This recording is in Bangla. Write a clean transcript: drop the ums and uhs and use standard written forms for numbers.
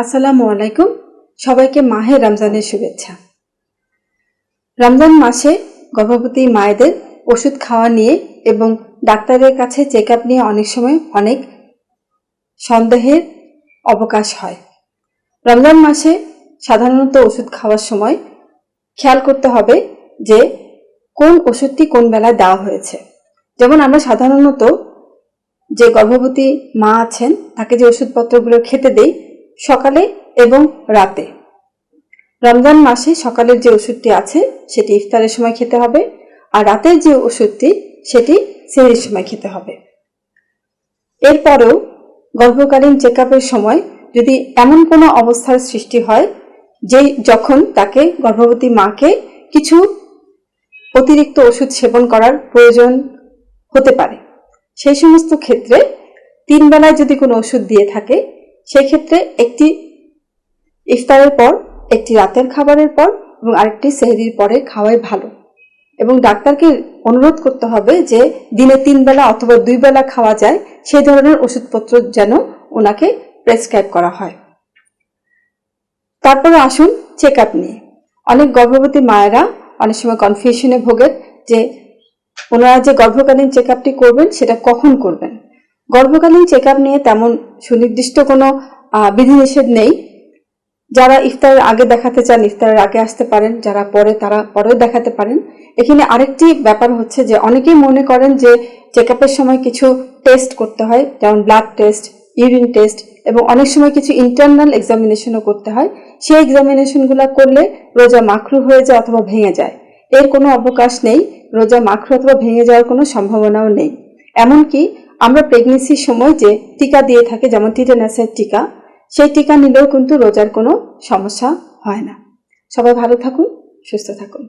আসসালামু আলাইকুম। সবাইকে মাহে রমজানের শুভেচ্ছা। রমজান মাসে গর্ভবতী মায়েদের ওষুধ খাওয়া নিয়ে এবং ডাক্তারের কাছে চেক আপ নিয়ে অনেক সময় অনেক সন্দেহের অবকাশ হয়। রমজান মাসে সাধারণত ওষুধ খাওয়ার সময় খেয়াল করতে হবে যে কোন ওষুধটি কোন বেলায় দেওয়া হয়েছে। যেমন আমরা সাধারণত যে গর্ভবতী মা আছেন তাকে যে ওষুধপত্রগুলো খেতে দেই সকালে এবং রাতে। রমজান মাসে সকালের যে ওষুধটি আছে সেটি ইফতারের সময় খেতে হবে, আর রাতের যে ওষুধটি সেটি সেহরির সময় খেতে হবে। এরপরেও গর্ভকালীন চেক আপের সময় যদি এমন কোনো অবস্থার সৃষ্টি হয় যে যখন তাকে গর্ভবতী মাকে কিছু অতিরিক্ত ওষুধ সেবন করার প্রয়োজন হতে পারে, সেই সমস্ত ক্ষেত্রে 3 বেলায় যদি কোনো ওষুধ দিয়ে থাকে সেই ক্ষেত্রে একটি ইফতারের পর, একটি রাতের খাবারের পর এবং আরেকটি সেহরির পরে খাওয়াই ভালো। এবং ডাক্তারকে অনুরোধ করতে হবে যে দিনে 3 বেলা অথবা 2 বেলা খাওয়া যায় সেই ধরনের ওষুধপত্র যেন ওনাকে প্রেসক্রাইব করা হয়। তারপরে আসুন চেক আপ নিয়ে। অনেক গর্ভবতী মায়েরা অনেক সময় কনফিউশনে ভোগেন যে ওনারা যে গর্ভকালীন চেক আপটি করবেন সেটা কখন করবেন। গর্ভকালীন চেক আপ নিয়ে তেমন সুনির্দিষ্ট কোনো বিধিনিষেধ নেই। যারা ইফতারের আগে দেখাতে চান ইফতারের আগে আসতে পারেন, যারা পরে তারা পরেও দেখাতে পারেন। এখানে আরেকটি ব্যাপার হচ্ছে যে অনেকেই মনে করেন যে চেক আপের সময় কিছু টেস্ট করতে হয়, যেমন ব্লাড টেস্ট, ইউরিন টেস্ট এবং অনেক সময় কিছু ইন্টারনাল এক্সামিনেশনও করতে হয়। সেই এক্সামিনেশনগুলো করলে রোজা মাকরু হয়ে যায় অথবা ভেঙে যায়। এর কোনো অবকাশ নেই, রোজা মাকরু অথবা ভেঙে যাওয়ার কোনো সম্ভাবনাও নেই। এমনকি আমরা প্রেগনেন্সির সময় যে টিকা দিয়ে থাকি, যেমন টিটেনাসের টিকা, সেই টিকা নিলেও কিন্তু রোজার কোনো সমস্যা হয় না। সবাই ভালো থাকুন, সুস্থ থাকুন।